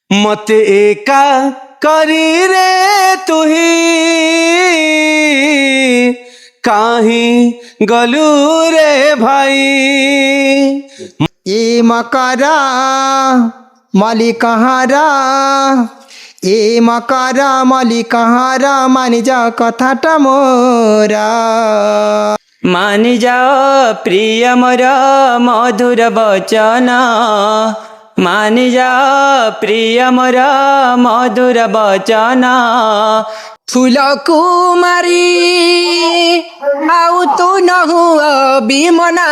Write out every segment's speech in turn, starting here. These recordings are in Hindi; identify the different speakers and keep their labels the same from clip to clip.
Speaker 1: मत एका करी रे तुही काही गलू रे भाई।
Speaker 2: ए मकरा मालिकहारा ए मकरा मालिकहारा मानि जा कथाटा मोरा।
Speaker 3: मानि जाओ प्रिय मोर मधुर वचन, मानि जाओ प्रिय मोर मधुर वचन।
Speaker 2: फूल कुमारी आउ तू नहु विमना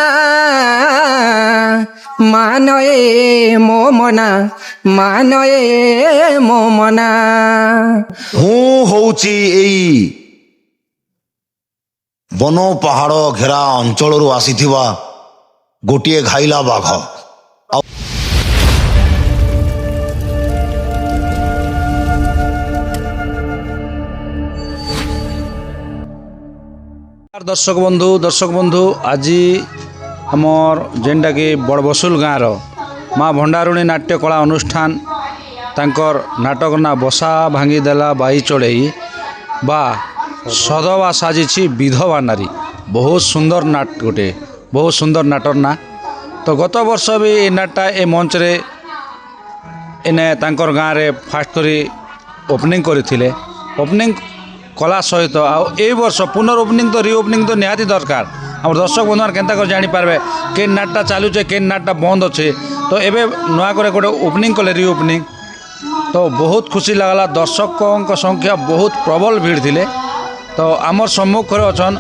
Speaker 2: मान ए मो मना मान ए मो मना।
Speaker 4: ମୁଁ ହଉଛି ଏଇ ବନ ପାହାଡ଼ ଘେରା ଅଞ୍ଚଳରୁ ଆସିଥିବା ଗୋଟିଏ ଘାଇଲା ବାଘ।
Speaker 5: दर्शक बंधु आज आमर जेनटा कि बड़बसुल गाँव माँ भंडारुणी नाट्य कला अनुष्ठान तांकर नाटक ना बसा भांगीदेला बाई चढ़ई बा सधवा साजिछि विधवा नारी। बहुत सुंदर नाट गोटे बहुत सुंदर नाटर ना। तो गत वर्ष भी ए नाटटा ए मंच रे एने तांकर गाँव रे फास्ट करी ओपनिंग करथिले। ओपनिंग कला सहित ए वर्ष पुनर ओपनिंग तो रिओपनिंग तो निहाती दरकार। आम दर्शक बंधु केन्ता कर जानीपारे के नाटटा चालुचे के नाटटा बंद अच्छे। तो एबे नुआ करे गोटे ओपनिंग कले रिओपनिंग तो बहुत खुशी लगला। दर्शकों संख्या बहुत प्रबल भीड़ थिले। तो आमर सम्मुख अच्छन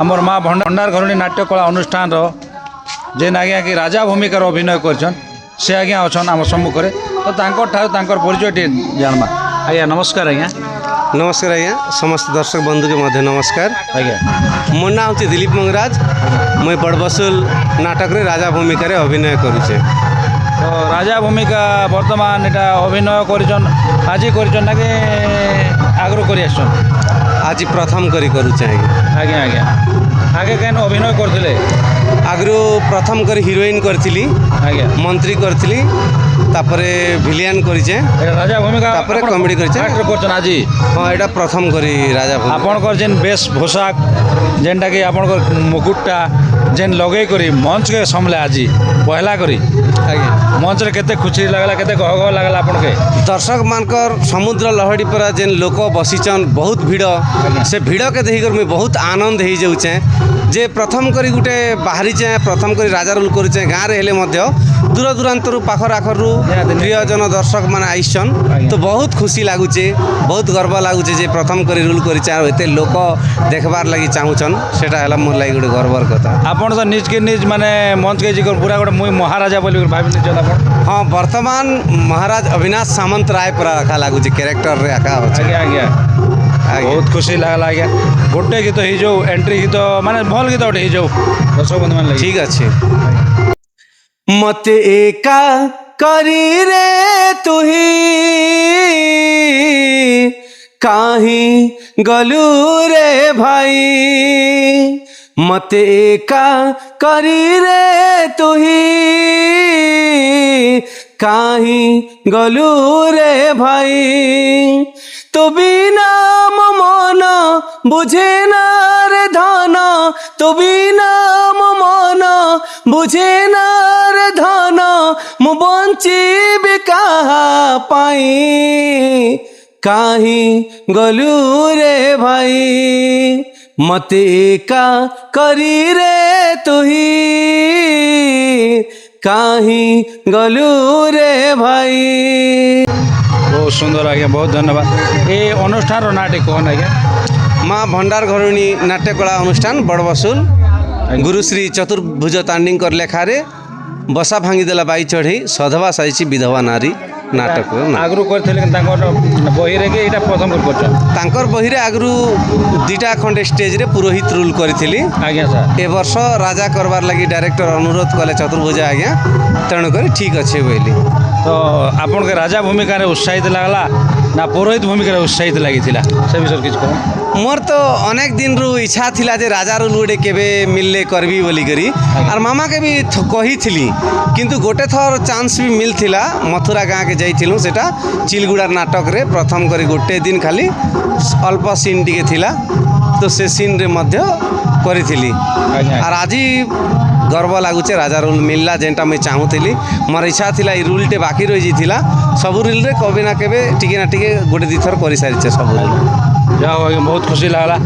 Speaker 5: आमर माँ भंडार घरणी नाट्य कला अनुष्ठान जेन आज्ञा कि राजा भूमिकार अभिनय करछन से आज्ञा अच्छन आम सम्मुख। तो तांकर परिचय जानमा। आज्ञा नमस्कार। आज्ञा
Speaker 1: नमस्कार आज्ञा समस्त दर्शक बंधु के मध्य नमस्कार।
Speaker 5: आज्ञा
Speaker 1: मो ना हूँ दिलीप मंगराज। मुई बड़बसुल नाटक रे राजा भूमिका रे अभिनय करुचे।
Speaker 5: तो राजा भूमिका वर्तमान एटा अभिनय करिछन आज करिछन ना कि आगरो करि आछन?
Speaker 1: आज प्रथम करी करुचे
Speaker 5: आज्ञा आज्ञा आगे केन अभिनय करथिले?
Speaker 1: आगरू प्रथम करी हिरोइन करथिली,
Speaker 5: आज्ञा
Speaker 1: मंत्री करथिली, तापरे विलियन करिचे,
Speaker 5: एटा राजा भूमिका
Speaker 1: तापरे कॉमेडी करिचे।
Speaker 5: एक्टर करछन आज?
Speaker 1: हां एटा प्रथम करी राजा भूमिका।
Speaker 5: आपनकर जेन बेश पोशाक जेनटा कि आपनकर मुकुटटा जेन लगे करी मंच के सामने आज पहला करी
Speaker 1: आज्ञा
Speaker 5: मंच रे केते खुशी लागला केते गह गह लागला आपन के?
Speaker 1: दर्शक मानकर समुद्र लहड़ी पर जेन लोक बसीचन बहुत भीड़ से भीड़ के देखकर मुझे बहुत आनंद हो जाऊे जे प्रथम करी गुटे बाहरीचे प्रथम करी राजा रोल करुचे गाँव रे हेले मध्य दूर दूरांतर पाखर आखरु प्रियजन दर्शक मान आइसन। तो बहुत खुशी लगुचे बहुत गर्व लगुचे जे प्रथम करी रोल करिचे और एते लोक देखबार लगी चाहूचन सेटा हला मोर लागि गुटे गर्वर कथा।
Speaker 5: आपन तो निज के निज माने मंच के जिकर पूरा गोटे मुई महाराजा बोली भाबि निजन आपन?
Speaker 1: हाँ वर्तमान महाराज अविनाश सामंत राय पूरा रखा लगुचे कैरेक्टर रे आका होचे।
Speaker 5: आज्ञा आज्ञा बहुत खुशी लागला। आज्ञा गोटे गीत ही जाऊ एंट्री गीत माने भल गीत गोटे ही जाऊ दर्शक बंधु मान
Speaker 1: ठीक अच्छे। मत एका करी रे तुही काही गलू रे भाई। मत एका करी रे तुही काही गलू रे भाई। तो बिना मन बुझे ना रे धन तो बिना मन बुझे ना रे धन मु बंची कहा पाई काही गलू रे भाई। मत एका करी रे तुही काही गलू रे भाई।
Speaker 5: बहुत सुंदर आज्ञा बहुत धन्यवाद। ये अनुष्ठान नाटे कहन आज्ञा?
Speaker 1: माँ भंडार घरणी नाट्य कला अनुष्ठान बड़बसुल गुरुश्री चतुर्भुज तांडीकर लेखारे बसा भांगीदेला बाई चढ़ई सधवा साइछि विधवा नारी नाटक
Speaker 5: आगरू करथिले बही रे एटा प्रथम करछन?
Speaker 1: तांकर बही रे आगरू दुटा खंडे स्टेज रे पुरोहित रोल करथिली।
Speaker 5: आज्ञा सर
Speaker 1: ए वर्ष राजा करबार लगी डायरेक्टर अनुरोध कले चतुर्भुज आज्ञा तेणुकर ठीक अच्छे बोली।
Speaker 5: तो आपण के राजा भूमिका रे उत्साहित लागला ना पुरोहित भूमिका रे उत्साहित लागिथिला से विषय किछ कहू
Speaker 1: मोर तो अनेक दिन रु इच्छा थिला जे राजा रोल गुटे केबे मिलले करबी बोली करी और मामा के भी कही थिली किंतु गोटे थर चांस भी मिलथिला मथुरा गाँ के जाइथिलु सेटा चिलगुड़ा नाटक रे प्रथम करी गोटे दिन खाली अल्प सीन टिके थिला तो से सीन रे मध्य करिथिली और आज गर्व लगुचे राजा रोल मिलला जेनटा मुझे चाहूली मोर इच्छा थिला ई रोल टे बाकी रही जाइथिला सब रोल रे कभी ना केबे टिके ना टिके गोटे दी थर करि सारिचे सब
Speaker 5: जा हो आज्ञा बहुत खुशी लागला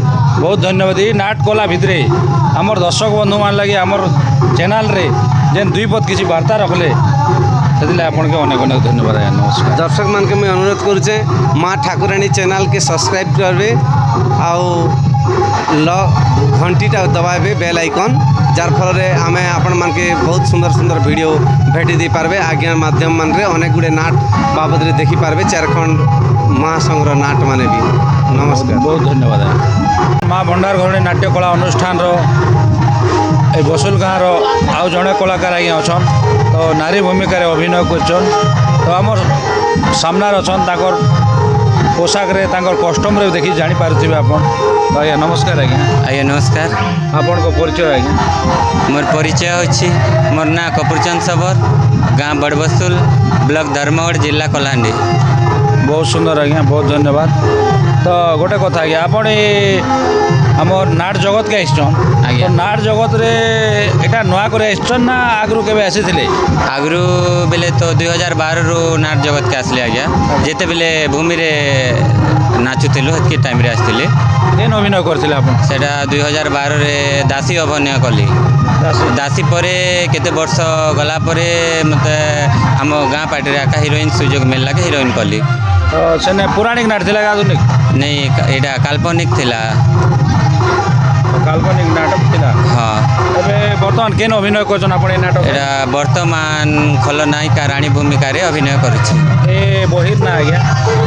Speaker 5: बहुत धन्यवाद ये नाट कला भितर आमर दर्शक बंधु मान लगे आमर चैनल रे जेन दुई पद किसी वार्ता रखले से आपन के अनेक अनेक धन्यवाद आज्ञा नमस्कार
Speaker 1: दर्शक मान के मैं अनुरोध करुचे माँ ठाकुराणी चैनल के सब्सक्राइब करबे आउ घंटीटा दबाबे बेल आइकन जार फल रे आमे आपण मान के बहुत सुंदर सुंदर वीडियो भेटी दे पारबे आज्ञा माध्यम मान रे अनेक गुडे नाट बाबद रे देखि पारबे चारखंड महासंग्रह नाट माने भी नमस्कार
Speaker 5: बहुत धन्यवाद आज्ञा माँ भंडार घरणी नाट्य कला अनुष्ठान रो ए बसुल गाँव रो आउ जड़े कलाकार आज्ञा अच्छन तो नारी भूमिका रे अभिनय करछन तो आमर सामना अच्छन ताकर पोशाक रे ताकर कस्टम रे देखि जानि पारुथिबे आपन तो आज्ञा नमस्कार आज्ञा
Speaker 3: नमस्कार
Speaker 5: आपन को परिचय आज्ञा
Speaker 3: मोर परिचय होछि मोर ना कपूरचंद सबर गाँ बड़बसुल ब्लॉक धर्मगढ़ जिला कलाहांडी
Speaker 5: बहुत सुंदर आज्ञा बहुत धन्यवाद तो गोटे कथा आज्ञा आपण आमर नाट जगत के आइछन
Speaker 3: आज्ञा।
Speaker 5: तो नाट जगत रे एटा नुआ करे आइछन ना आगरु केबे आसीथिले
Speaker 3: आगरू बेले तो 2012 रु नाट जगत के आसले आज्ञा जेते बेले भूमि रे नाचुथिलु हेतके टाइम रे आसथिले
Speaker 5: केन अभिनय करथिले आपण
Speaker 3: सेटा 2012 रे दासी अभिनय कली दासी परे केते वर्ष गला परे मते आम गाँ पार्टी रे आका हिरोइन सुजोग मिलला के हिरोइन कली
Speaker 5: तो सेने पौराणिक नाट थिला कि आधुनिक
Speaker 3: नहीं एटा काल्पनिक थिला
Speaker 5: काल्पनिक नाटक थिला
Speaker 3: हाँ
Speaker 5: तबे वर्तमान केन अभिनय करछन आपण ए नाटक
Speaker 3: एटा वर्तमान खलनायिका रानी भूमिका रे अभिनय करुछि
Speaker 5: ए बहिर ना आज्ञा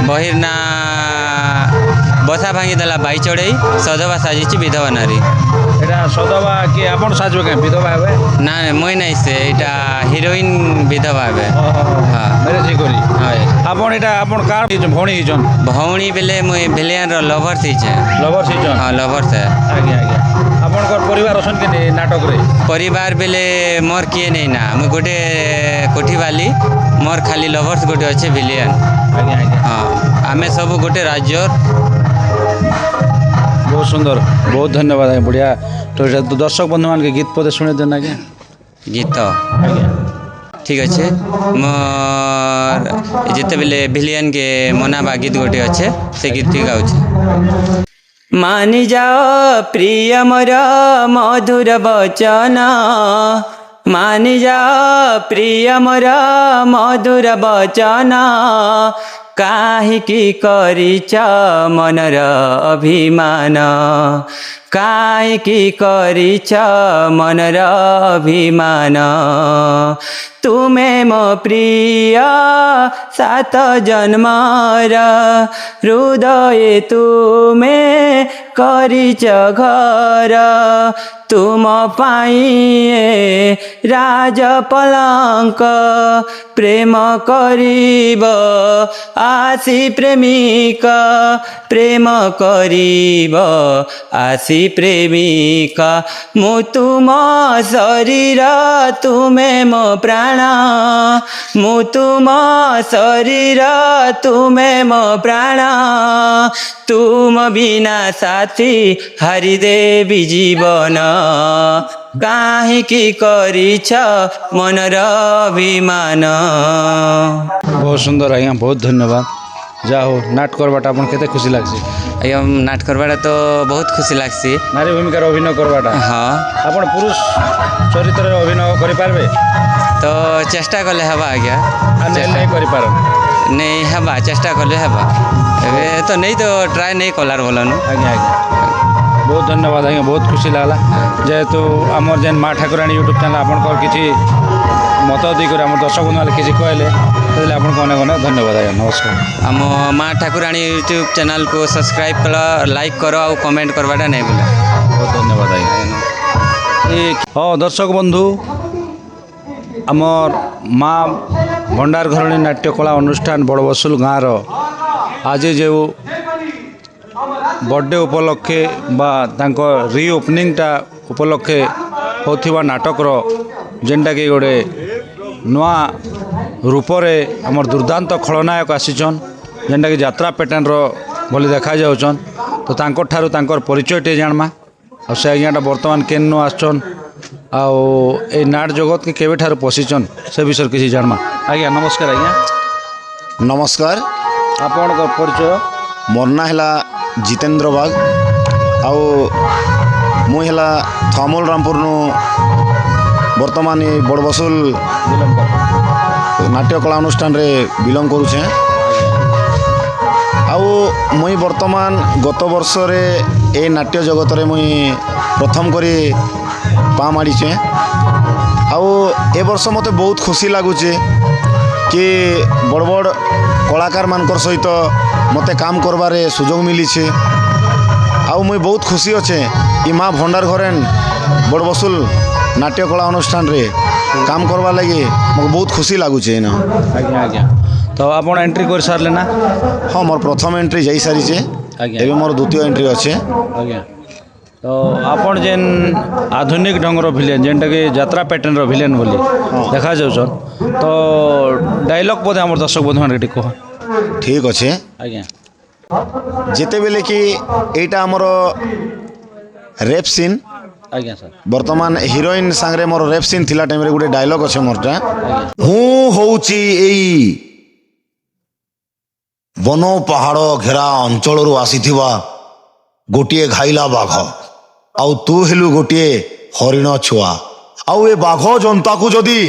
Speaker 3: बहिर ना बसा भांगी देला बाई चढ़ई सधवा साजिछि विधवा नारी
Speaker 5: एटा सदवा कि आपण साजबे के विधवा हेबे
Speaker 3: ना मुई नहीं से एटा हिरोइन विधवा हेबे हाँ
Speaker 5: मेरे जी करी
Speaker 3: हाँ
Speaker 5: आपण एटा आपण कार भौणी हिजन
Speaker 3: भौणी बेले मुई भेलियन रो लवर थीचे
Speaker 5: लवर हिजन
Speaker 3: हाँ लवर से
Speaker 5: आज्ञा आज्ञा आपणकर परिवार अछन के नाटक रे
Speaker 3: परिवार बेले मोर किए नहीं ना मुई गोटे कोठी वाली मोर खाली लवर्स गोटे अच्छे भिलियन
Speaker 5: आज्ञा आज्ञा
Speaker 3: हाँ आमे सब गोटे राज्य
Speaker 5: बहुत सुंदर बहुत धन्यवाद आज्ञा बढ़िया तो दर्शक बंधु मान के गीत पदे सुने देना आज्ञा
Speaker 3: गीत
Speaker 5: आज्ञा
Speaker 3: ठीक अच्छे मोर जिते बेले भिलियन के मनाबा गीत गोटे अच्छे से गीत गाँच मानि जाओ प्रिय मोर मधुर वचन मानि जाओ प्रिय मोर मधुर वचन काहिकी करिछ मनर अभिमान काहिकी करिछ मनर अभिमान तुमे मो प्रिय सात जन्मर हृदय तुमे करिछ घर तुम पाइए राज पलंक प्रेम करिब आसी प्रेमिक प्रेम करिब आसी प्रेमिक मु तुम शरीर तुमे मो प्राण मु तुम शरीर तुमे मो प्राण तुम बिना साथी हारिदेवी जीवन काहिकी करिछ मनर अभिमान
Speaker 5: बहुत सुंदर आज्ञा बहुत धन्यवाद जा हो नाट करवाटा आपन केते खुशी लागसी
Speaker 3: आज्ञा नाट करवाटा तो बहुत खुशी लागसी
Speaker 5: नारी भूमिका अभिनय करवाटा
Speaker 3: हाँ
Speaker 5: आपन पुरुष चरित्र रे अभिनय करि पारबे
Speaker 3: तो चेष्टा कले हवा आज्ञा
Speaker 5: नहीं करि पार
Speaker 3: नहीं हवा चेष्टा कले हवा एबे तो नहीं तो ट्राई नहीं कलार बोलन
Speaker 5: आज्ञा आज्ञा बहुत धन्यवाद आज्ञा बहुत खुशी लागला जेहेतु आमर जेन माँ ठाकुराणी यूट्यूब चैनल आपनकर किछि मत देकर आम दर्शक बंधु किसी कहले तो आपको अनेक अनेक धन्यवाद आज्ञा नमस्कार
Speaker 3: आम माँ ठाकुराणी यूट्यूब चैनल को सब्सक्राइब कर लाइक कर और कमेंट करवाटा नहीं बोला
Speaker 5: बहुत धन्यवाद आज्ञा हाँ दर्शक बंधु आमर माँ भंडार घरणी नाट्य कला अनुष्ठान बड़बसुल गाँव आज जो बर्थडे उपलक्षे बा रिओपनिंगटा उपलक्षे होथिबा नाटकर जेनटा कि गोटे नुआ रूपरे आमर दुर्दांत खलनायक आसीचन जेनटा कि यात्रा पैटर्न भली देखा जाउछन तो तांकर ठारू तांकर परिचयटे जानमा आ से आज्ञाटा वर्तमान केन आसछन आउ ए नाट जगत के केबे ठारू पसिचन से विषय किसी जानमा। आज्ञा नमस्कार। आज्ञा
Speaker 4: नमस्कार।
Speaker 5: आपन परिचय?
Speaker 4: मोर ना है जितेंद्र बाग आउ मुई है थमल रामपुर बर्तमान बड़बसुल नाट्य कला अनुष्ठान रे बिलंग करुचे। आउ मुई बर्तमान गत वर्ष रे ए नाट्य जगत रे मुई प्रथम करी पा माड़ीचे। आउ ए वर्ष मते बहुत खुशी लगुचे कि बड़ बड़ कलाकार मानकर सहित मते काम करबारे सुजोग मिली छे। आउ मुई बहुत खुशी अच्छे ई माँ भंडार घरेन बड़बसुल नाट्य कला अनुष्ठान रे काम करवा लगी मुझे बहुत खुशी लगुचे ना।
Speaker 5: आज्ञा आज्ञा तो आप एंट्री कर सारे ना?
Speaker 4: हाँ मोर प्रथम एंट्री जाई सारी छे।
Speaker 5: आज्ञा
Speaker 4: एबे मोर द्वितीय एंट्री अच्छे।
Speaker 5: आज्ञा तो आपन जेन आधुनिक ढंगर भिलेन जेनटा कि यात्रा पैटर्न रो भिलेन बोली देखा जाउछन तो डायलॉग बोधे हमर दर्शक बंधु मान कह।
Speaker 4: ठीक अच्छे।
Speaker 5: आज्ञा
Speaker 4: जिते बेले कि एटा हमर रेप सीन
Speaker 5: आज्ञा सर
Speaker 4: वर्तमान हिरोइन सांगरे मोर रेप सीन थिला टाइम रे गुटे डायलॉग अच्छे मोरटा हूँ होउची एई वन पहाड़ घेरा अंचल आसीथिबा गोटे घाइला बाघ आउ तू हेलु गोटे हरिण छुआ आउ ए बाघ जनता को जदि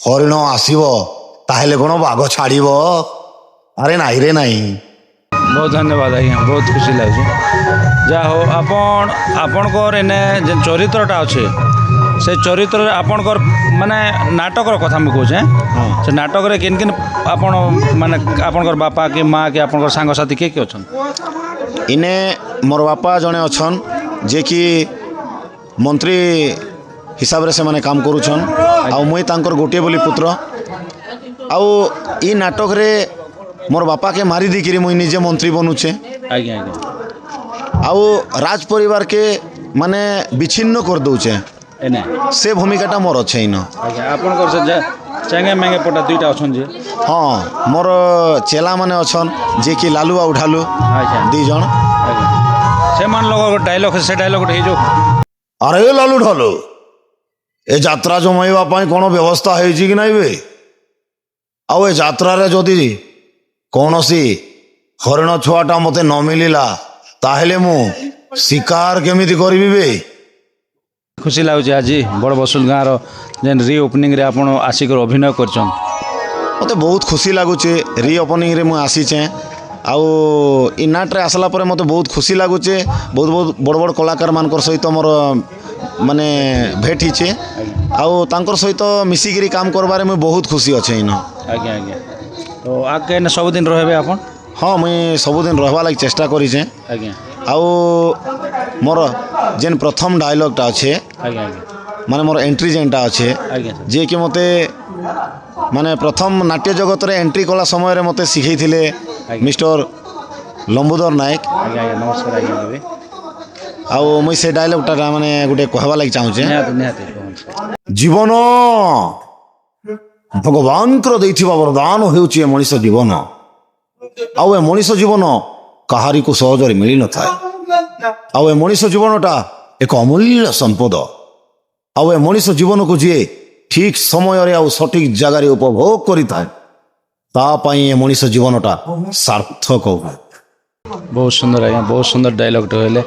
Speaker 4: हरिण आसीब ताहेले कोन बाघ छाड़ीब? अरे नाई रे नाई।
Speaker 5: बहुत धन्यवाद आज्ञा बहुत खुशी लगे जा हो आपन आपनकर एने जे चरित्रटा अच्छे से चरित्र आपनकर माने नाटकर कथा मुझे कहे से नाटक रे किन किन आपन माने आपनकर बापा कि माँ कि आपनकर सांग साथी के अछन?
Speaker 4: इने मोर बापा जने अछन जे कि मंत्री हिसाब रे से माने काम करूछन आउ मुई तांकर गोटे बोली पुत्र आउ ई नाटक रे मोर बापा के मारी दिकिरी मुई निजे मंत्री बनूचे।
Speaker 5: आज्ञा आज्ञा
Speaker 4: आउ राज परिवार के माने विच्छिन्न कर दउचे
Speaker 5: एने
Speaker 4: से भूमिकाटा मोर अच्छे इन।
Speaker 5: आज्ञा आपनकर से चेंगे मेंगे पटा दुईटा अछन जे?
Speaker 4: हाँ मोर चेला माने अछन जे कि लालू आ उठालू
Speaker 5: अच्छा
Speaker 4: दी जन।
Speaker 5: आज्ञा से मान लोग डायलॉग से डायलॉग हे जो
Speaker 4: अरे लालू ढालू ए यात्रा जमाइबा पाई कोन व्यवस्था हेछि कि नाइ बे? आउ ए यात्रा रे जदि कौनसी हरिण छुआटा मते न मिलिला ताहेले मु शिकार केमिति करबी बे?
Speaker 5: खुशी लाଗୁଛି आज बड़बसुल गाँव जेन रिओपनिंग रे आपण आसिक अभिनय करछन
Speaker 4: मते बहुत खुशी लगुचे। रिओपनिंग रे मु आसीचे आउ इ नाट रे आसला परे मते बहुत खुशी लगुचे। बहुत बहुत बड़ बड़ कलाकार मानकर सहित मोर माने भेट हिचे आउ तांकर सहित मिसिगिरी काम करबारे मु बहुत खुशी अच्छे इन।
Speaker 5: आज्ञा आज्ञा तो आगे ने सब दिन रहबे आपण?
Speaker 4: हाँ मुई सबुदिन रहबा लगी चेष्टा करिचे।
Speaker 5: आज्ञा
Speaker 4: आउ मोर जेन प्रथम डायलॉगटा अच्छे
Speaker 5: आज्ञा आज्ञा
Speaker 4: माने मोर एंट्री जेनटा अच्छे
Speaker 5: आज्ञा सर
Speaker 4: जे कि मते माने प्रथम नाट्य जगत रे एंट्री कला समय रे मते सिखै थिले मिस्टर लंबोदर नायक।
Speaker 5: आज्ञा आज्ञा नमस्कार आज्ञा देबे
Speaker 4: आउ मुई से डायलॉगटा माने गुटे कहबा लगी चाहूचे
Speaker 5: निहाती निहाती
Speaker 4: जीवन भगवान कर दैथिबा वरदान हेउची मनीष जीवन आउ ए मनीष जीवन कहारी को सहजरे मिली न थाए आउ ए मनीष जीवनटा एक अमूल्य संपद आउ ए मनीष जीवन को जी ठीक समय रे आउ सठिक जगह रे उपभोग करि थाए ता पई ए मनीष जीवनटा सार्थक हो।
Speaker 5: बहुत सुंदर आज्ञा बहुत सुंदर डायलॉग कहले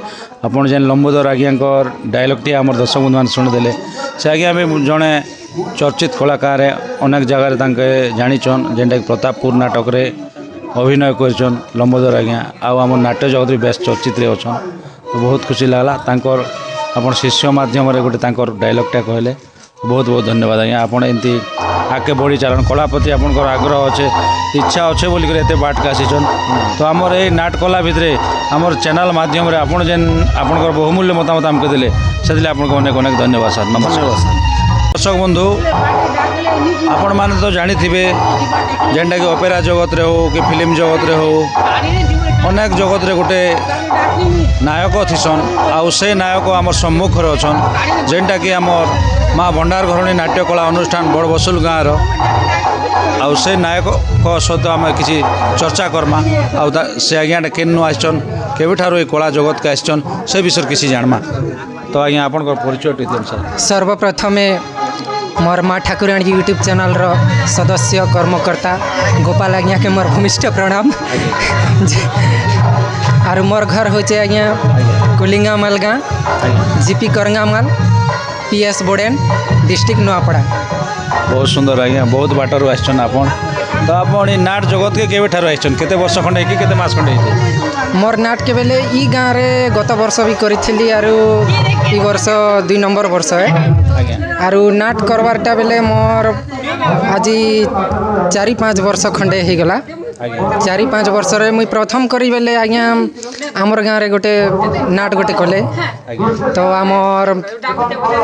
Speaker 5: आपण जेन लंबोदर आज्ञा डायलॉग टी आम दर्शक बंधु मान शुणिदेले से आज्ञा भी जड़े चर्चित कलाकार अनेक जगार जानीचन जेनटा कि प्रतापपुर नाटक रे अभिनय करछन लंबोदर आज्ञा आम नाट्य जगत बेस चर्चित रे अछन तो बहुत खुशी लागला तांकर आपण शिष्य माध्यम रे गोटे तांकर डायलॉगटा कहले बहुत बहुत धन्यवाद आज्ञा आपण एमती आगे बढ़ी चालन कला प्रति आपनकर आग्रह अच्छे इच्छा अच्छे बोल एत बाट के आसीचन तो आमर ये नाट कला भितर आमर चैनल माध्यम रे आपण जेन आपनकर बहुमूल्य मतामत आमके देले से आपको अनेक अनेक धन्यवाद सर नमस्कार। दर्शक बंधु आपण मैंने तो जानी जेनटा कि ऑपेरा जगत रे हो कि फिल्म जगत रे हो अनेक जगत रे गोटे नायक थिसन आउ से नायक आम सम्मुख अच्छा जेनटा कि आमर माँ भंडार घरणी नाट्यकला अनुष्ठान बड़बसुल गाँव आउ से नायक सहित आम किसी चर्चा करमा से आज्ञा केनु आसन केबेठारु ए कला जगत के आसन से विषय किसी जानमा तो आज्ञा आपण परिचय दियन सर।
Speaker 2: सर्वप्रथमे मोर माँ ठाकुराणी यूट्यूब चैनल रो सदस्य कर्मकर्ता गोपाल आज्ञा के मोर भूमिष्ठ प्रणाम और मोर घर होचे आज्ञा कुलिंगा मालगा GP Karangamal PS Boden district Nuapada.
Speaker 5: बहुत सुंदर आज्ञा बहुत बाटर आसन आपण तो आपण नाट जगत के केबे ठार आसन केते वर्ष खंडे कि केते मास खंडे
Speaker 2: मोर नाट के बेले ई गाँव रे गत वर्ष भी करी आरु ई वर्ष 2 नंबर वर्ष है
Speaker 5: आज्ञा
Speaker 2: आरु नाट करवारटा बेले मोर आज 4-5 वर्ष खंडे हो गला 4-5 वर्ष रे मुई प्रथम करी बेले आज्ञा आमर गाँव रे गोटे नाट गोटे कले तो आमर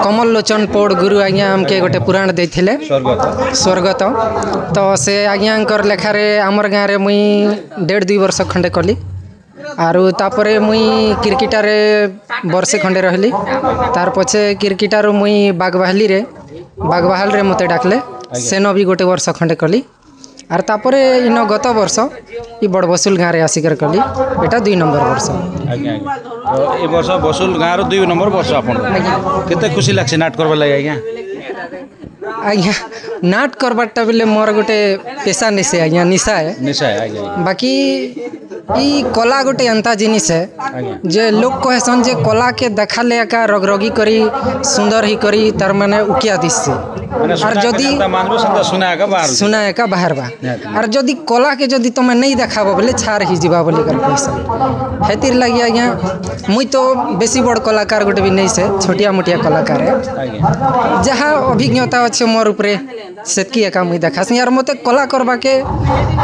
Speaker 2: कमल लोचन पौड़ गुरु आज्ञा हमके गोटे पुराण देथिले स्वर्गत तो से आज्ञा लेखारे आमर गाँव रे मुई 1.5-2 वर्ष खंडे कली आरु तापरे मुई क्रिकेटारे वर्षे खंडे रहली तार पछे क्रिकेटारू मुई बागबाहली रे मते डाकले सेनो भी गोटे वर्ष खंडे कली आर तापरे इन गत वर्ष ई बड़बसुल गाँव रे आसिकर कली एटा 2 नंबर वर्ष
Speaker 5: आज्ञा तो ए वर्ष बसुल गाँव रो 2 नंबर वर्ष आपण केते खुशी लागছে नाट करबा लागि आज्ञा
Speaker 2: आज्ञा नाट करबाटा बेले मोर गोटे पेशा निसे आज्ञा निशा है
Speaker 5: आज्ञा
Speaker 2: बाकी ई कला गोटे एंता जिनिस है जे लोग कहसन जे कला के देखाले एका रगरगी करी सुंदर ही करी तार माने उकिया दिससे और जदी सुना एका बाहर बा और जदी कला के जदी तमे नहीं देखाबो बोले छार ही जीवा बोली कर कहसन हेतिर लागि आज्ञा मुई तो बेसी बड़ कलाकार गोटे भी नहीं से छोटिया मोटिया कलाकार है जहाँ अभिज्ञता अच्छे मोर उपरे सेतकी एका मुई देखासी यार मते कला करबा के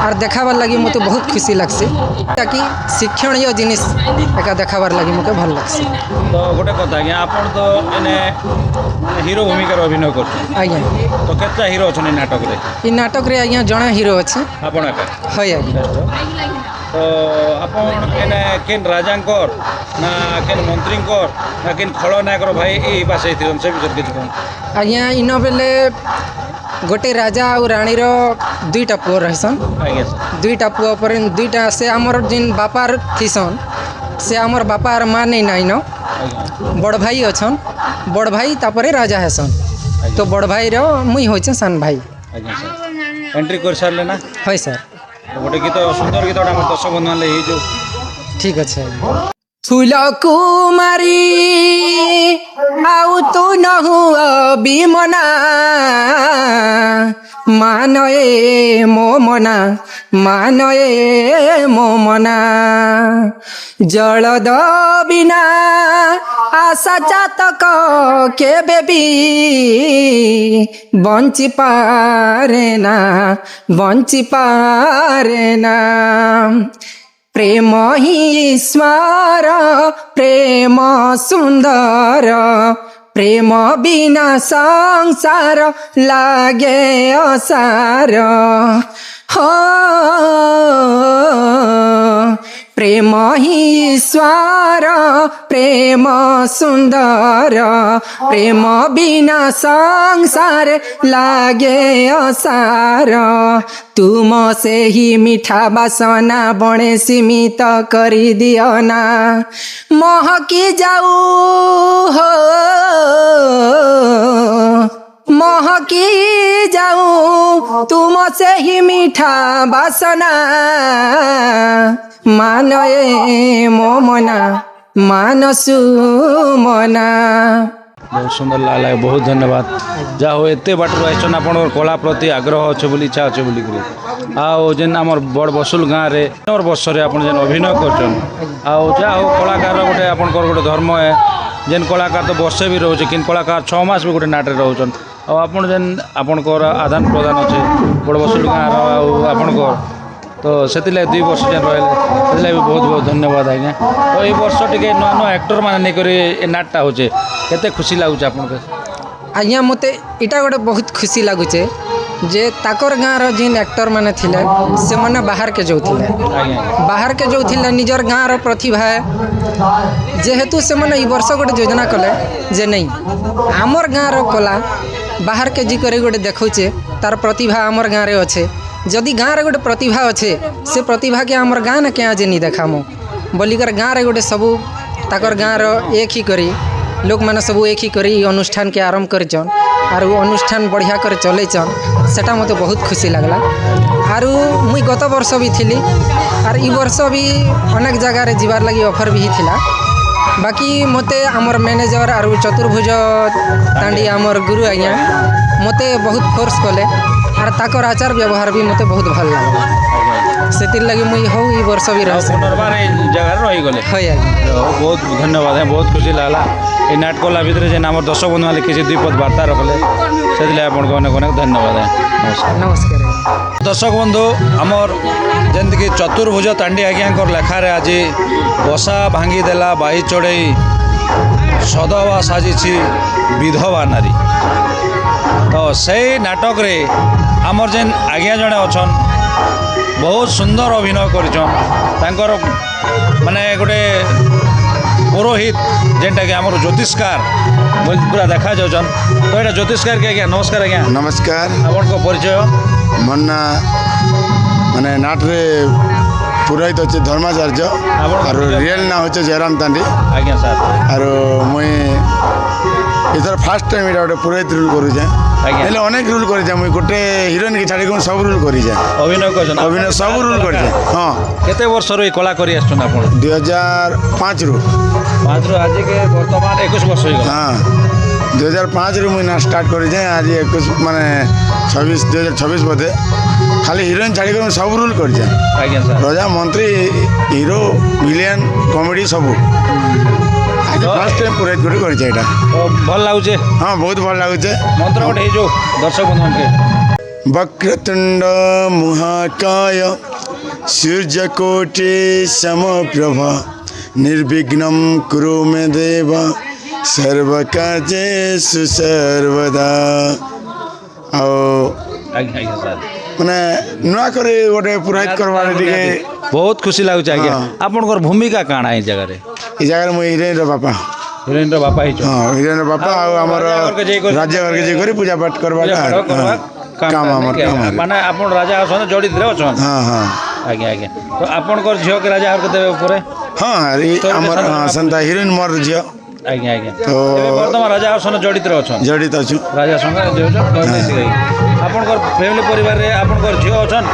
Speaker 2: और देखाबार लगी मते बहुत खुशी लागसी ताकि शिक्षणीय जिनिस एका देखाबार लगी मते भल लागसी।
Speaker 5: तो गोटे कथा आज्ञा आपण तो एने हीरो भूमिका अभिनय करछन
Speaker 2: आज्ञा
Speaker 5: तो केता हीरो अछन नाटक रे
Speaker 2: ई नाटक रे आज्ञा जणा हीरो अछि
Speaker 5: आपण का
Speaker 2: होय आज्ञा
Speaker 5: तो आपण एने केन राजांकर ना केन मंत्रींकर ना केन खलनायकर भाई ए पासे थिरन से विचार के
Speaker 2: आज्ञा इन बेले गोटे राजा और रानी रो 2टा पुଅ रहसन
Speaker 5: आज्ञा
Speaker 2: 2टा पुଅ पर 2टा से हमर जिन बापार थिसन से हमर बापार मां नहीं नाइन बड़ भाई अछन बड़ भाई तापरे राजा हेसन तो बड़ भाई रो मुई होय छ सान भाई
Speaker 5: आज्ञा सर एंट्री कर सारले ना
Speaker 2: होय सर
Speaker 5: गोटे गीत सुंदर गीत हम दर्शक बंधु ले जो
Speaker 2: ठीक अच्छे फूल कुमारी आउ तू नहु अभिमना मानए मो मना मानए मो मना जलद बिना आशा चातक केबे भी बंची पारे ना प्रेम ही ईश्वर प्रेम सुंदर प्रेम बिना संसार लागे असार हो प्रेम ही ईश्वर प्रेम सुंदर प्रेम बिना संसार लागे असार तुम से ही मीठा बासना बणे सीमित करी दियो ना महकी जाऊ हो महकी जाऊं तुम से ही मीठा बासना मानए मो मना मानसु मना।
Speaker 5: बहुत सुंदर लगे बहुत धन्यवाद जा हो एते बाटर आइसन आप कला प्रति आग्रह अच्छे बोली इच्छा अच्छे बोली आओ जेन आम बड़ बसुल गाँव में नंबर वर्ष जेन अभिनय कर जा हो कलाकार गोटे आप गोटे धर्म है जेन कलाकार तो वर्षे भी रोचे कि कलाकार 6 मास भी गोटे नाटे रोचन आपन जेन आपणकर आदान प्रदान अच्छे बड़ बसुल गाँव आपणकर तो से 2 वर्ष जेन रही भी बहुत बहुत धन्यवाद आज्ञा। तो ये वर्ष टे नुआ नुआ एक्टर मैंने नहीं नाटटा होचे केते खुशी लगुच आप
Speaker 2: आज्ञा मते इटा गोटे बहुत खुशी लगुचे जे ताकर गाँव जिन एक्टर माने थिले से माने बाहर के जो थिले बाहर के जो थिले निजर गाँव प्रतिभा जेहेतु से माने ई वर्ष गोटे योजना कले जे नहीं आमर गाँव कला बाहर के जी करे गोटे देखौचे तार प्रतिभा आमर गाँव रे अच्छे जदि गाँव रे गोटे प्रतिभा अच्छे से प्रतिभा के आमर गाँव ना क्या आज नहीं देखामो बोलिकर गाँव रे गोटे सबू ताकर गाँव एक ही करी लोक मैंने सब एक ही करी अनुष्ठान के आरंभ करचन आर अनुष्ठान बढ़िया कर चलैचन सेटा मते बहुत खुशी लगला आर मुई गत वर्ष भी थी आर ई वर्ष भी अनेक जगह रे जीवार लगी ऑफर भी थिला बाकी मते आमर मैनेजर आर चतुर्भुज तांडी आमर गुरु आज्ञा मते बहुत फोर्स कले आर ताकर आचार व्यवहार भी मते बहुत भल लागला सेतिर लगी मुई हो ई वर्ष भी रह
Speaker 5: पुनर्बार जगह रही गले
Speaker 2: होय आज्ञा
Speaker 5: बहुत धन्यवाद है बहुत खुशी लागला ये नाटकला भितर जेन आम दर्शक बंधु मैंने किसी दुई पद बार्ता रखले से आपको अनेक अनेक धन्यवाद है नमस्कार
Speaker 2: नमस्कार
Speaker 5: दर्शक बंधु आमर जमीक चतुर्भुज तांडी आज्ञा लेखार आज बसा भांगीदेला बाही चढ़ई सदवा साजिछि विधवा नारी तो से नाटक रे आमर जेन आज्ञा जड़े अच्छन बहुत सुंदर अभिनय कर माने गोटे पुरोहित जेनटा कि आमर ज्योतिषकार पूरा देखा जाऊन तो यहाँ ज्योतिषकार के आज्ञा नमस्कार आज्ञा
Speaker 4: नमस्कार
Speaker 5: आपन को परिचय
Speaker 4: मोर ना माने नाट्रे पुरोहित अच्छे धर्माचार्य और रियल ना होचे जयराम तांडी
Speaker 5: आज्ञा सर
Speaker 4: और मुई इधर फास्ट टाइम इटा गोटे पुरोहित रूल करूचे हेले अनेक रूल करेছে मुई गोटे हिरोइन के छाड़ी सब रूल करेছে
Speaker 5: अभिनय कर
Speaker 4: अभिनय सब रूल करेছে हाँ
Speaker 5: केते वर्ष रो कला करी आछन आपण
Speaker 4: 2005 रु
Speaker 5: 5 रु आज के वर्तमान 21 वर्ष हो गला
Speaker 4: हाँ 2005 रु मुई ना स्टार्ट करेছে आज 21 माने 26 2026 बदे खाली हिरोइन छाड़ी सब रूल करेছে
Speaker 5: आज्ञा सर
Speaker 4: राजा मंत्री हीरो विलियन कॉमेडी सब फास्ट टाइम पुरोहित गोटे करेছে এটা
Speaker 5: भल लागुचे
Speaker 4: हाँ बहुत भल लागुचे
Speaker 5: मंत्र गोटे जो दर्शक बंधु के
Speaker 4: वक्रतुंड महाकाय सूर्यकोटि समप्रभा निर्विघ्नं कुरु मे देव सर्वकार्येषु सर्वदा आओ
Speaker 5: आज्ञा सर
Speaker 4: माने नुआ करे गोटे पुरोहित करवार टिके
Speaker 5: बहुत खुशी लागुचे आज्ञा आपनकर भूमिका काଣା ए जगह रे
Speaker 4: ई जगह मुई हिरोइन रो बापा
Speaker 5: हिरोइन रो बापा ही
Speaker 4: हाँ हिरोइन रो बापा आ हमर राज्य वर्ग जे करी पूजा पाठ करवा काम हमर
Speaker 5: माने आपन राजा असन जड़ित रे असन
Speaker 4: हाँ हाँ
Speaker 5: आज्ञा आज्ञा तो आपनकर झियो के राजा हर के देबे ऊपर
Speaker 4: हाँ अरे हमर हाँ संता हिरोइन मोर झियो
Speaker 5: आज्ञा आज्ञा
Speaker 4: तो
Speaker 5: वर्तमान राजा असन जड़ित रे असन
Speaker 4: जड़ित अच्छु
Speaker 5: राजा संगे जो आपनकर फैमिली परिवार रे आपनकर झियो अछन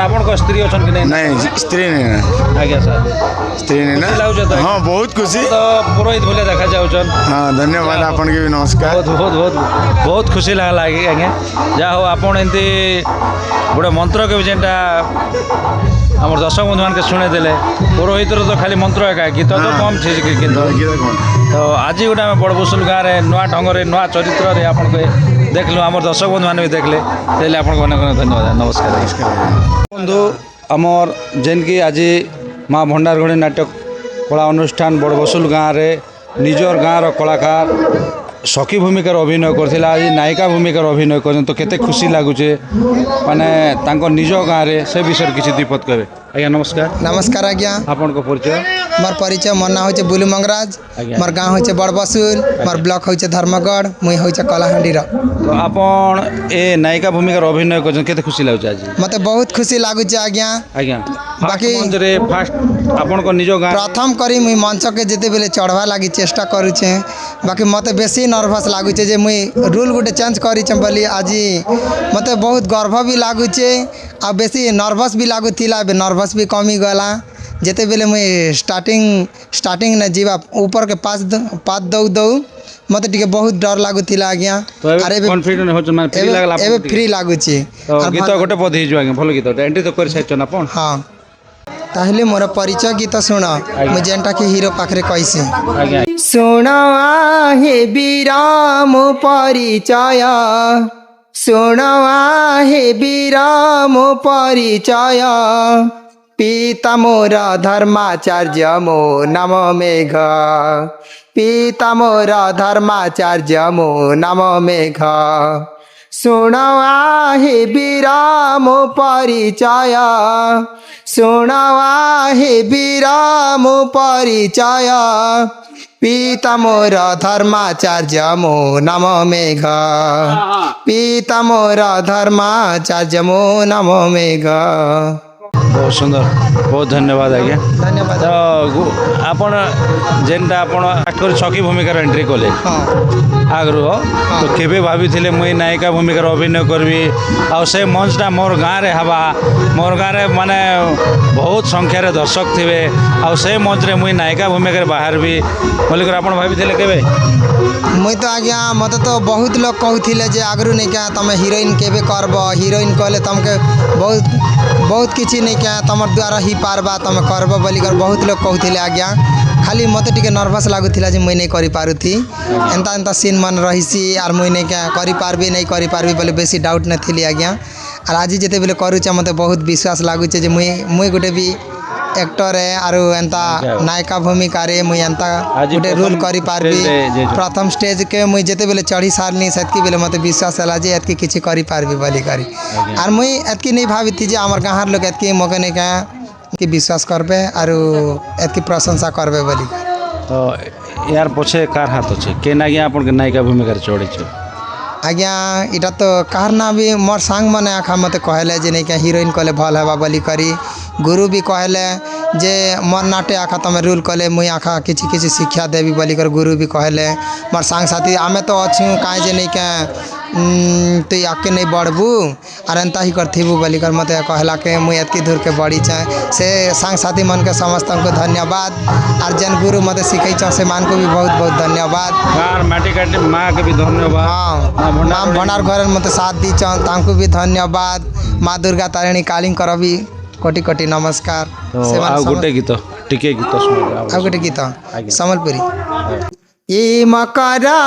Speaker 5: आपनकर स्त्री अछन कि नहीं
Speaker 4: नहीं स्त्री नहीं ना
Speaker 5: आज्ञा सर
Speaker 4: स्त्री नहीं ना
Speaker 5: लाଗୁଛ ତ
Speaker 4: हाँ बहुत खुशी
Speaker 5: तो पुरोहित बोले देखा जाउछन
Speaker 4: हाँ धन्यवाद आपन के भी नमस्कार
Speaker 5: बहुत बहुत बहुत बहुत खुशी लागला आज्ञा जा हो आपन एंती गोटे मंत्र के भी जेनटा हमर दर्शक बंधु मान के सुने देले पुरोहित तो खाली मंत्र एका गीत तो कम छे किंतु तो आज गोटे आम बड़बुसुल गाँव में नुआ ढंग से नुआ चरित्र रे आपन के देखलु आम दर्शक बंधु मैंने भी देखले तेल आपन को अनेक धन्यवाद नमस्कार बंधु आमर जेन की आज माँ भंडारगढ़ी नाट्य कला अनुष्ठान बड़बसुल गाँव में निजर गाँव कलाकार सखी भूमिकार अभिनय करथिला आज नायिका भूमिकार अभिनय कर तो केते खुशी लगुचे माने तांको निज गाँव में से विषय किसी द्विपद कहे आज्ञा नमस्कार
Speaker 6: नमस्कार आज्ञा
Speaker 5: आपन को परिचय
Speaker 6: मोर परिचय मोर ना होचे बुलू मंगराज मोर गाँव होचे बड़बसुल मोर ब्लॉक होचे धर्मगढ़ मुई होचे कलाहांडी रो
Speaker 5: तो आपन ए नायिका भूमिकार अभिनय कर केते खुशी लगुचे आज
Speaker 6: मते बहुत खुशी लागुचे आज्ञा
Speaker 5: आज्ञा
Speaker 6: बाकी
Speaker 5: मंच रे फास्ट आपन को निज गाँव
Speaker 6: प्रथम करी मुई मंच के जेते बेले चढ़वा लागी चेष्टा करूचे बाकी मते बेसी नर्वस लागुचे जे मुई रूल गुटे चेंज करिचे बोली आज मते बहुत गर्व भी लागुचे आ बेसी नर्वस भी लागुथिला बे नर्वस भी कमी गला जेते बेले मुई स्टार्टिंग ने जीवा ऊपर के पात दौ मते टिके बहुत डर लागुथिला आज्ञा
Speaker 5: तो अरे कॉन्फिडेंट हो माने फ्री लागला
Speaker 6: एबे फ्री लागुची
Speaker 5: तो गीत गोटे पद हिजो आज्ञा भल गीत एंट्री तो कर साइछन आपन
Speaker 6: हाँ ताहले मोर परिचय गीत सुन मु जेनटा के हीरो पाखरे कैसे
Speaker 5: आज्ञा
Speaker 6: सुन हे विराम परिचय सुन हे विराम परिचय পিতা মোর ধর্মাচার্য মো নাম মেঘ পিতা মোর ধর্মাচার্য মো নাম মেঘ শুণ আহে বিরাম পরিচয় শুণ আহে বিরাম পরিচয় পিতা মোর ধর্মাচার্য মো নাম মেঘ পিতা মোর ধর্মাচার্য মো নাম মেঘ।
Speaker 5: बहुत सुंदर बहुत धन्यवाद आज्ञा
Speaker 6: धन्यवाद।
Speaker 5: तो आपण जेनटा आपण कर छकी भूमिकार एंट्री कले
Speaker 6: हाँ
Speaker 5: आगु तो केबे भाभी मुई नायिका भूमिकार अभिनय करबी आ से मंचटा मोर गाँव रे हवा मोर गाँव रे माने बहुत संख्यार दर्शक थे आ से मंच रे मुई नायिका भूमिकार बाहर भी बोलिकर आपण भाभी केबे
Speaker 6: मुई तो आज्ञा मत तो बहुत लोग कहते जे आगरू नहीं क्या तुम हिरोइन केबे करब हिरोइन कहले तुमके बहुत बहुत किसी नहीं क्या तुम द्वारा ही पारबा तुम करब बोलिकर बहुत लोग कहते आज्ञा खाली मत टिके नर्भस लगुला जे मुई नहीं करि पारुथी एंता एंता सीन मन रहीसी आर मुई नहीं क्या करि पारबी नहीं करि पारबी बोले बेसी डाउट न थी आज्ञा आर आज जिते बेले करूचे मते बहुत विश्वास लगुचे जे मुई गोटे भी एक्टर है आरो एंता नायिका भूमिका रे मुई एंता गोटे रोल करि पारबी प्रथम स्टेज के मुई जेते बेले चढ़ी सारनी सेतकी बेले मते विश्वास होला जे एतकी किछि करि पारबी बोली करी आर मुई एतकी नहीं भाबिथी जे हमर गाँहर लोग एतकी मके नहीं क्या कि विश्वास करबे आरो एतकी प्रशंसा करबे बोली
Speaker 5: तो यार पछे कार हाथ अच्छे के नागिया अपन के नायिका भूमिका चढ़ी
Speaker 6: आज्ञा इटा तो कार ना भी मोर सांग मने आखा मते कहले जे नहीं क्या हिरोइन कहले भल हेबा बोली करी गुरु भी कहले जे मोर नाटे आखा तुम रूल कले मुई आखा किछि किछि शिक्षा देवी बोली कर गुरु भी कहले मोर सांग साथी आमे तो अच्छू काहे जे नहीं क्या तु आके नहीं बढ़बू आर एंता ही करथिबू बोली कर मते कहला के मुई एतकी दूर के बढ़ी चाहे से सांग साथी मन के समस्त को धन्यवाद आर जन गुरु मते सिखै छ से मान को भी बहुत बहुत धन्यवाद
Speaker 5: कार माटी काटी माँ के भी धन्यवाद
Speaker 6: हाँ माँ भंडार घर मते साथ दी तांको भी धन्यवाद माँ दुर्गा तारिणी कालिंग कर भी कोटि कोटि नमस्कार
Speaker 5: तो आ गोटे गीत टिके गीत सुन
Speaker 6: आ गोटे गीत सम्बलपुरी ए मकरा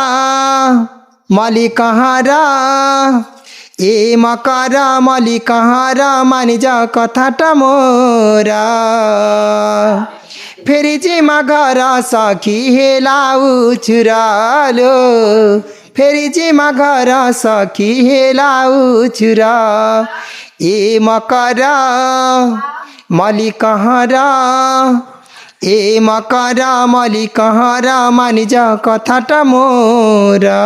Speaker 6: मलिकहारा ए मकरा मलिकहारा मानि जा कथाटा मोरा फेरि जिमा घर सखी हेलाउ छुरालो फेरि जिमा घर सखी हेलाउ छुरा ए मकरा मलिकहारा ए मकरा मलिकहारा मानि जा कथाटा मोरा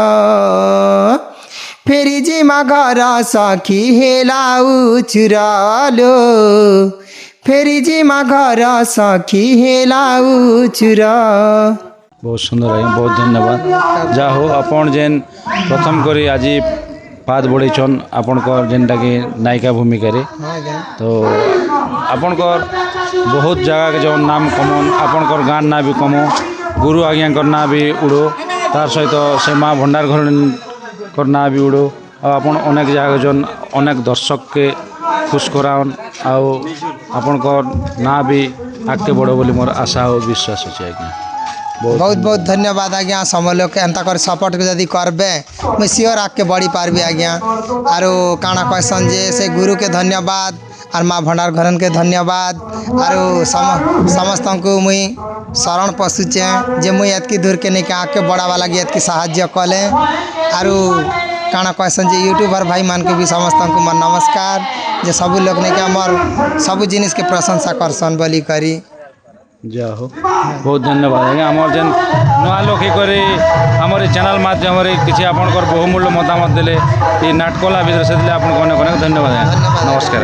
Speaker 6: फेरि जिमा घर सखी हेलाउ छुरालो फेरि जिमा घर सखी हेलाउ छुरा।
Speaker 5: बहुत सुंदर है बहुत धन्यवाद जा हो अपन जेन प्रथम करी आज पाद बढ़ेछन आपनकर जेनटा कि नायिका भूमिका रे तो आपनकर बहुत जगह के जो नाम कमन आपनकर गान ना भी कमो गुरु आज्ञाकर ना भी उड़ो तार सहित से माँ भंडार घर कर ना भी उड़ो आपन अनेक जगह जन अनेक दर्शक के खुश करावन आउ आपनकर ना भी आगे बढ़ो बोली मोर आशा और विश्वास अच्छे आज्ञा
Speaker 6: बहुत बहुत धन्यवाद आज्ञा समय लोग एंता कर सपोर्ट जदि करबे मुझे सियोर आके बढ़ी पारबी आज्ञा आरो काना कहसन जे से गुरु के धन्यवाद और माँ भंडार घरन के धन्यवाद आरो समस्त को मुई शरण पशुचे जे मुई एतकी दूर के नहीं के आके बढ़ावा लगी एतकी साहाय्य कले आरो काना कहसन जे यूट्यूबर भाई मान के भी समस्त को मन नमस्कार जे सब लोग नहीं के हमर सब जिनिस के प्रशंसा करसन बोली करी
Speaker 5: जा हो बहुत धन्यवाद आज्ञा आमर जेन नुआ लोक करी आमर चैनल माध्यम किसी आपनकर बहुमूल्य मतामत देले ये नाटकला भितर से आपको अनेक अनेक धन्यवाद नमस्कार।